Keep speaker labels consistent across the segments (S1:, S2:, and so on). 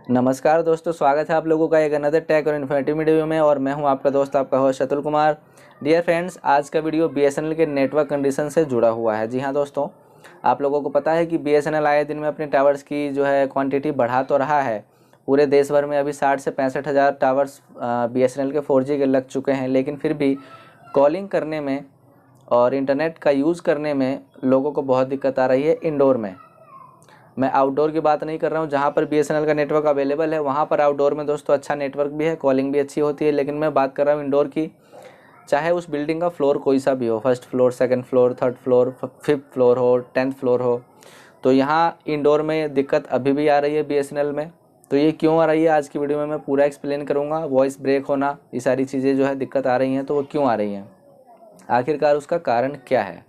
S1: नमस्कार दोस्तों, स्वागत है आप लोगों का एक अनदर टेक और इन्फॉर्मेटिव वीडियो में। और मैं हूं आपका दोस्त, आपका host Atul Kumar. Dear friends, आज का वीडियो बीएसएनएल के नेटवर्क कंडीशन से जुड़ा हुआ है। जी हां दोस्तों, आप लोगों को पता है कि बीएसएनएल आए दिन में अपने टावर्स की जो है क्वांटिटी बढ़ा तो रहा है। पूरे देश भर में अभी 60 से 65 हज़ार टावर्स बीएसएनएल के 4G के लग चुके हैं, लेकिन फिर भी कॉलिंग करने में और इंटरनेट का यूज़ करने में लोगों को बहुत दिक्कत आ रही है। इंडोर में, मैं आउटडोर की बात नहीं कर रहा हूँ, जहाँ पर बीएसएनएल का नेटवर्क अवेलेबल है वहाँ पर आउटडोर में दोस्तों अच्छा नेटवर्क भी है, कॉलिंग भी अच्छी होती है। लेकिन मैं बात कर रहा हूँ इंडोर की। चाहे उस बिल्डिंग का फ्लोर कोई सा भी हो, first floor, second floor, third floor, fifth floor हो, 10th फ्लोर हो, तो यहाँ इंडोर में दिक्कत अभी भी आ रही है बीएसएनएल में। तो ये क्यों आ रही है, आज की वीडियो में मैं पूरा एक्सप्लेन करूँगा। वॉइस ब्रेक होना, ये सारी चीज़ें जो है दिक्कत आ रही हैं, तो वो क्यों आ रही हैं, आखिरकार उसका कारण क्या है।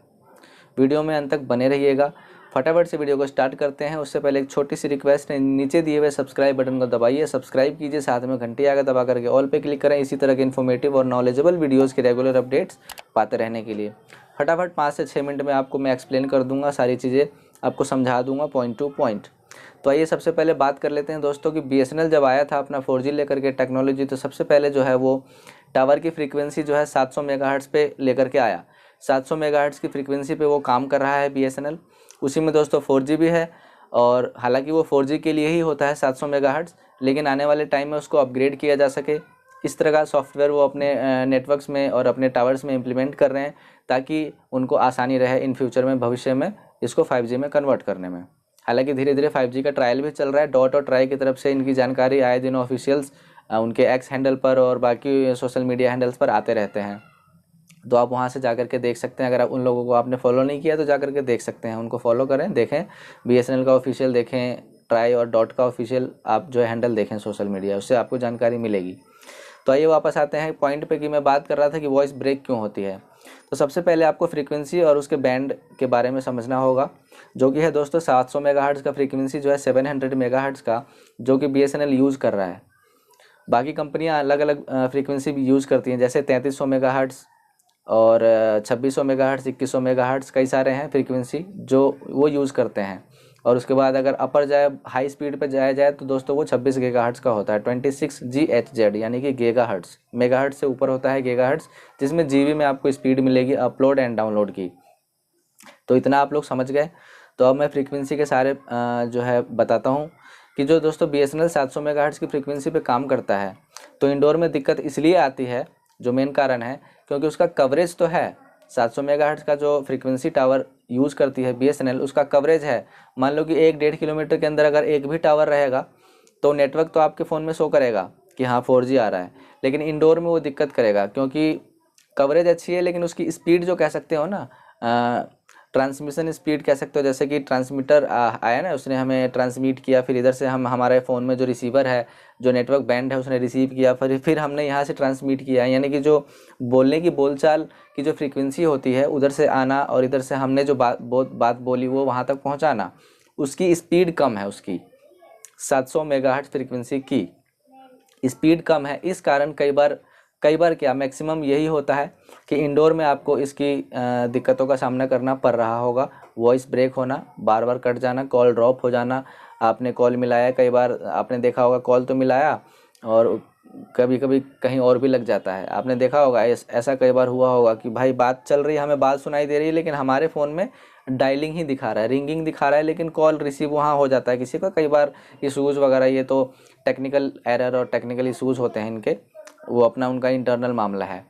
S1: वीडियो में अंत तक बने रहिएगा। फटाफट से वीडियो को स्टार्ट करते हैं। उससे पहले एक छोटी सी रिक्वेस्ट है, नीचे दिए हुए सब्सक्राइब बटन को दबाइए, सब्सक्राइब कीजिए, साथ में घंटी आगे दबा करके ऑल पे क्लिक करें, इसी तरह के इन्फॉर्मेटिव और नॉलेजेबल वीडियोस के रेगुलर अपडेट्स पाते रहने के लिए। फटाफट 5 से 6 मिनट में आपको मैं एक्सप्लेन कर दूंगा, सारी चीज़ें आपको समझा दूंगा पॉइंट टू पॉइंट। तो आइए सबसे पहले बात कर लेते हैं दोस्तों कि बीएसएनएल जब आया था अपना 4G लेकर के टेक्नोलॉजी, तो सबसे पहले जो है वो टावर की फ्रीक्वेंसी जो है 700 मेगाहर्ट्ज़ पे लेकर के आया। 700 मेगाहर्ट्ज़ की फ्रीक्वेंसी पे वो काम कर रहा है बीएसएनएल। उसी में दोस्तों 4G भी है, और हालांकि वो 4G के लिए ही होता है 700 मेगाहर्ट्ज़, लेकिन आने वाले टाइम में उसको अपग्रेड किया जा सके, इस तरह का सॉफ्टवेयर वो अपने नेटवर्क्स में और अपने टावर्स में इम्प्लीमेंट कर रहे हैं, ताकि उनको आसानी रहे इन फ्यूचर में, भविष्य में इसको 5G में कन्वर्ट करने में। हालांकि धीरे धीरे 5G का ट्रायल भी चल रहा है। डॉट और ट्राई की तरफ से इनकी जानकारी आए दिन ऑफिशियल्स उनके एक्स हैंडल पर और बाकी सोशल मीडिया हैंडल्स पर आते रहते हैं, तो आप वहाँ से जाकर के देख सकते हैं। अगर आप उन लोगों को आपने फॉलो नहीं किया तो जाकर के देख सकते हैं, उनको फॉलो करें, देखें बीएसएनएल का ऑफिशियल, देखें ट्राई और डॉट का ऑफिशियल, आप जो है हैंडल देखें सोशल मीडिया, उससे आपको जानकारी मिलेगी। तो आइए वापस आते हैं पॉइंट पे कि मैं बात कर रहा था कि वॉइस ब्रेक क्यों होती है। तो सबसे पहले आपको फ्रीक्वेंसी और उसके बैंड के बारे में समझना होगा, जो कि है दोस्तों 700 मेगाहर्ट्ज़ का फ्रीक्वेंसी जो है 700 मेगाहर्ट्ज़ का, जो कि बीएसएनएल यूज़ कर रहा है। बाकी कंपनियां अलग अलग फ्रीक्वेंसी भी यूज़ करती हैं, जैसे 3300 मेगाहर्ट्ज़ और 2600 मेगाहर्ट्ज़, 2100 मेगाहर्ट्ज़, कई सारे हैं फ्रीक्वेंसी जो वो यूज़ करते हैं। और उसके बाद अगर अपर जाए, हाई स्पीड पे जाया जाए तो दोस्तों वो 26 गीगाहर्ट्ज़ का होता है, 26 GHz, यानी कि गीगाहर्ट्ज़। मेगाहर्ट्ज़ से ऊपर होता है गीगाहर्ट्ज़, जिसमें जीबी में आपको स्पीड मिलेगी अपलोड एंड डाउनलोड की। तो इतना आप लोग समझ गए। तो अब मैं फ्रीक्वेंसी के सारे जो है बताता हूँ कि जो दोस्तों बीएसएनएल 700 मेगाहर्ट्ज़ की फ्रीक्वेंसी पे काम करता है, तो इंडोर में दिक्कत इसलिए आती है, जो मेन कारण है, क्योंकि उसका कवरेज तो है 700 मेगाहर्ट्ज़ का, जो फ्रीक्वेंसी टावर यूज़ करती है बीएसएनएल, उसका कवरेज है। मान लो कि 1-1.5 किलोमीटर के अंदर अगर एक भी टावर रहेगा तो नेटवर्क तो आपके फ़ोन में शो करेगा कि हाँ 4G आ रहा है, लेकिन इंडोर में वो दिक्कत करेगा, क्योंकि कवरेज अच्छी है लेकिन उसकी स्पीड जो कह सकते हो ना, ट्रांसमिशन स्पीड कह सकते हो, जैसे कि ट्रांसमीटर आया ना, उसने हमें ट्रांसमिट किया, फिर इधर से हम हमारे फ़ोन में जो रिसीवर है, जो नेटवर्क बैंड है, उसने रिसीव किया, फिर हमने यहाँ से ट्रांसमिट किया, यानी कि जो बोलने की बोलचाल की जो फ्रीक्वेंसी होती है, उधर से आना और इधर से हमने जो बात बोली वो वहाँ तक पहुँचाना, उसकी स्पीड कम है। उसकी 700 मेगाहर्ट्ज़ फ्रीक्वेंसी की स्पीड कम है। इस कारण कई बार क्या, मैक्सिमम यही होता है कि इंडोर में आपको इसकी दिक्कतों का सामना करना पड़ रहा होगा। वॉइस ब्रेक होना, बार बार कट जाना, कॉल ड्रॉप हो जाना। आपने कॉल मिलाया, कई बार आपने देखा होगा कॉल तो मिलाया और कभी कभी कहीं और भी लग जाता है। आपने देखा होगा, ऐसा कई बार हुआ होगा कि भाई बात चल रही है, हमें बात सुनाई दे रही है, लेकिन हमारे फ़ोन में डायलिंग ही दिखा रहा है, रिंगिंग दिखा रहा है, लेकिन कॉल रिसीव वहाँ हो जाता है किसी का। कई बार इशूज़ वगैरह, ये तो टेक्निकल एरर और टेक्निकल इशूज़ होते हैं इनके, वो अपना उनका इंटरनल मामला है।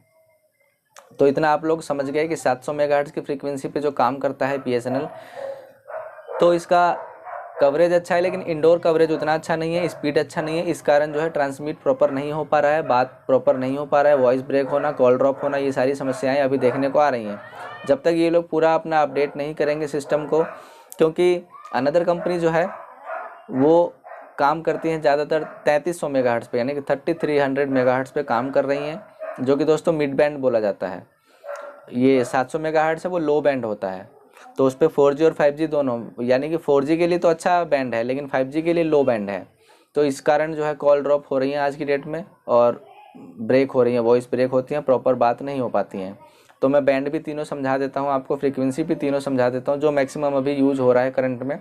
S1: तो इतना आप लोग समझ गए कि 700 मेगाहर्ट्ज़ की फ्रीक्वेंसी पे जो काम करता है बीएसएनएल, तो इसका कवरेज अच्छा है, लेकिन इंडोर कवरेज उतना अच्छा नहीं है, स्पीड अच्छा नहीं है। इस कारण जो है ट्रांसमिट प्रॉपर नहीं हो पा रहा है, बात प्रॉपर नहीं हो पा रहा है, वॉइस ब्रेक होना, कॉल ड्रॉप होना, ये सारी समस्याएं अभी देखने को आ रही हैं, जब तक ये लोग पूरा अपना अपडेट नहीं करेंगे सिस्टम को। क्योंकि अनदर कंपनी जो है वो काम करती हैं ज़्यादातर 3300 मेगाहर्ट्ज़ पे, यानी कि 3300 मेगाहर्ट्ज़ पे काम कर रही हैं, जो कि दोस्तों मिड बैंड बोला जाता है। ये 700 मेगाहर्ट्ज़ है, वो लो बैंड होता है। तो उस पर 4G और 5G दोनों, यानी कि 4G के लिए तो अच्छा बैंड है, लेकिन 5G के लिए लो बैंड है। तो इस कारण जो है कॉल ड्रॉप हो रही हैं आज की डेट में, और ब्रेक हो रही हैं, वॉइस ब्रेक होती हैं, प्रॉपर बात नहीं हो पाती हैं। तो मैं बैंड भी तीनों समझा देता हूँ आपको, फ्रीक्वेंसी भी तीनों समझा देता हूँ, जो मैक्सिमम अभी यूज़ हो रहा है करंट में।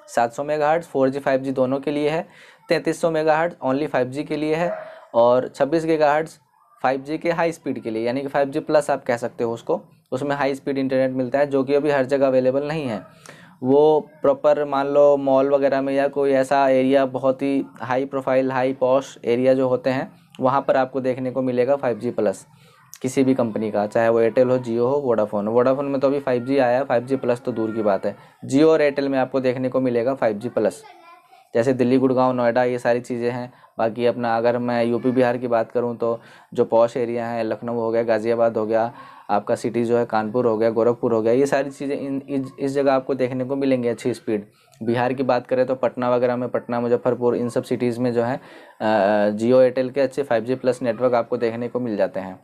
S1: 700 मेगाहर्ट्ज़ 4G 5G दोनों के लिए है, 3300 मेगाहर्ट्ज़ ओनली 5G के लिए है, और 26 गीगाहर्ट्ज़ 5G के हाई स्पीड के लिए, यानी कि 5G प्लस आप कह सकते हो उसको। उसमें हाई स्पीड इंटरनेट मिलता है, जो कि अभी हर जगह अवेलेबल नहीं है। वो प्रॉपर मान लो मॉल वगैरह में या कोई ऐसा एरिया, बहुत ही high profile high posh area जो होते हैं, वहाँ पर आपको देखने को मिलेगा 5G प्लस किसी भी कंपनी का, चाहे वो एयरटेल हो, जियो हो, वोडाफोन हो। वोडाफोन में तो अभी 5G आया है, 5G प्लस तो दूर की बात है। जियो और एयरटेल में आपको देखने को मिलेगा 5G प्लस। जैसे दिल्ली, गुड़गांव, नोएडा, ये सारी चीज़ें हैं। बाकी अपना अगर मैं यूपी बिहार की बात करूं तो जो पॉश एरिया है, लखनऊ हो गया, गाज़ियाबाद हो गया, आपका सिटी जो है कानपुर हो गया, गोरखपुर हो गया, ये सारी चीज़ें इस जगह आपको देखने को मिलेंगी अच्छी स्पीड। बिहार की बात करें तो पटना वगैरह में, पटना, मुजफ्फरपुर, इन सब सिटीज़ में जो है जियो एयरटेल के अच्छे 5G प्लस नेटवर्क आपको देखने को मिल जाते हैं।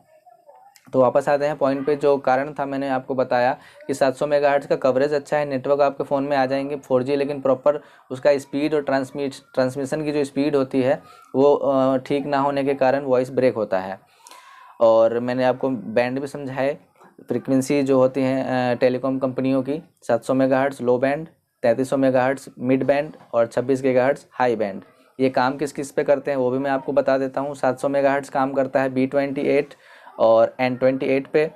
S1: तो वापस आते हैं पॉइंट पे। जो कारण था मैंने आपको बताया कि 700 मेगाहर्ट्ज़ का कवरेज अच्छा है, नेटवर्क आपके फ़ोन में आ जाएंगे 4G, लेकिन प्रॉपर उसका स्पीड और ट्रांसमिशन की जो स्पीड होती है वो ठीक ना होने के कारण वॉइस ब्रेक होता है। और मैंने आपको बैंड भी समझाए, फ्रीक्वेंसी जो होती हैं टेलीकॉम कंपनियों की, 700 मेगाहर्ट्ज़ लो बैंड, 3300 मेगाहर्ट्ज़ मिड बैंड और 26 गीगाहर्ट्ज़ हाई बैंड। ये काम किस किस पे करते हैं वो भी मैं आपको बता देता हूँ। 700 मेगाहर्ट्ज़ काम करता है B28 और N28 पे,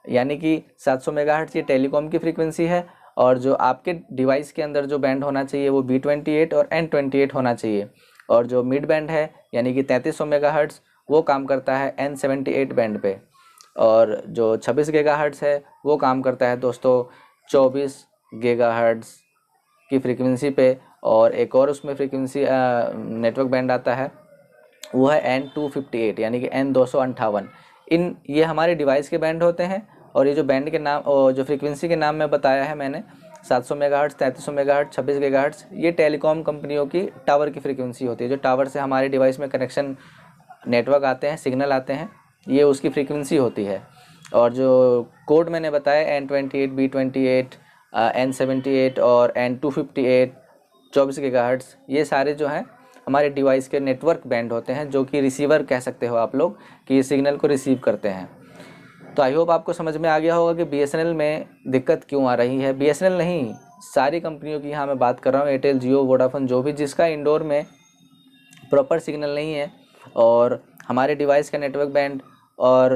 S1: यानी कि 700 मेगाहर्ट्ज़ ये टेलीकॉम की फ्रीक्वेंसी है, और जो आपके डिवाइस के अंदर जो बैंड होना चाहिए वो B28 और N28 होना चाहिए। और जो मिड बैंड है यानी कि 3300 मेगाहर्ट्ज़ वो काम करता है N78 बैंड पे, और जो 26 गीगाहर्ट्ज़ है वो काम करता है दोस्तों 24 गीगाहर्ट्ज़ की फ्रीक्वेंसी पे। और एक और उसमें फ्रीक्वेंसी नेटवर्क बैंड आता है, वो है N258 यानी कि N258। ये हमारे डिवाइस के बैंड होते हैं। और ये जो बैंड के नाम और जो फ्रीक्वेंसी के नाम में बताया है मैंने, 700 मेगाहर्ट्ज़, 3300 मेगाहर्ट्ज़, 26 गीगाहर्ट्ज़, ये टेलीकॉम कंपनियों की टावर की फ्रीक्वेंसी होती है। जो टावर से हमारे डिवाइस में कनेक्शन नेटवर्क आते हैं, सिग्नल आते हैं, ये उसकी फ्रीक्वेंसी होती है। और जो कोड मैंने बताया N28, B28, N78 और N258, 24 गीगाहर्ट्ज़, ये सारे जो हैं हमारे डिवाइस के नेटवर्क बैंड होते हैं, जो कि रिसीवर कह सकते हो आप लोग, कि ये सिग्नल को रिसीव करते हैं। तो आई होप आपको समझ में आ गया होगा कि BSNL में दिक्कत क्यों आ रही है। BSNL नहीं, सारी कंपनियों की यहाँ मैं बात कर रहा हूँ, एयरटेल, जियो, वोडाफोन, जो भी जिसका इंडोर में प्रॉपर सिग्नल नहीं है और हमारे डिवाइस का नेटवर्क बैंड और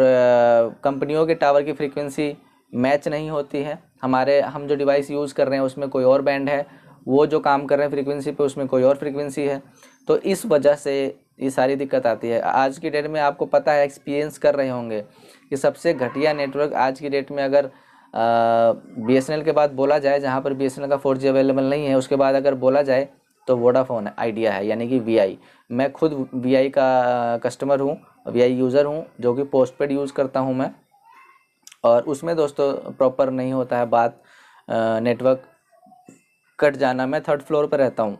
S1: कंपनियों के टावर की फ्रीक्वेंसी मैच नहीं होती है, हम जो डिवाइस यूज़ कर रहे हैं उसमें कोई और बैंड है, वो जो काम कर रहे हैं फ्रीक्वेंसी पे उसमें कोई और फ्रीक्वेंसी है, तो इस वजह से ये सारी दिक्कत आती है। आज की डेट में आपको पता है, एक्सपीरियंस कर रहे होंगे कि सबसे घटिया नेटवर्क आज की डेट में अगर BSNL के बाद बोला जाए, जहाँ पर BSNL का 4G अवेलेबल नहीं है, उसके बाद अगर बोला जाए तो वोडाफोन आइडिया है, यानी कि VI। मैं खुद VI का कस्टमर हूँ, VI यूज़र हूँ, जो कि पोस्टपेड यूज़ करता हूँ मैं। और उसमें दोस्तों प्रॉपर नहीं होता है बात, नेटवर्क कट जाना। मैं 3rd फ्लोर पर रहता हूँ,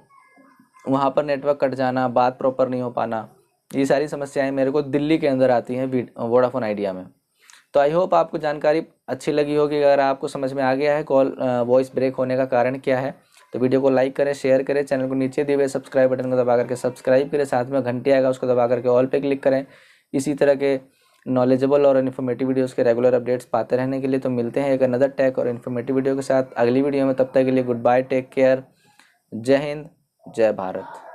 S1: वहाँ पर नेटवर्क कट जाना, बात प्रॉपर नहीं हो पाना, ये सारी समस्याएं मेरे को दिल्ली के अंदर आती हैं वोडाफोन आइडिया में। तो आई होप आपको जानकारी अच्छी लगी होगी। अगर आपको समझ में आ गया है कॉल वॉइस ब्रेक होने का कारण क्या है, तो वीडियो को लाइक करें, शेयर करें, चैनल को नीचे दिए हुए सब्सक्राइब बटन को दबा करके सब्सक्राइब करें, साथ में घंटी आएगा उसको दबा करके ऑल पे क्लिक करें। इसी तरह के नॉलेजेबल और इन्फॉर्मेटिव वीडियोस के रेगुलर अपडेट्स पाते रहने के लिए। तो मिलते हैं एक अनदर टेक और इन्फॉर्मेटिव वीडियो के साथ अगली वीडियो में। तब तक के लिए गुड बाय, टेक केयर, जय हिंद, जय भारत।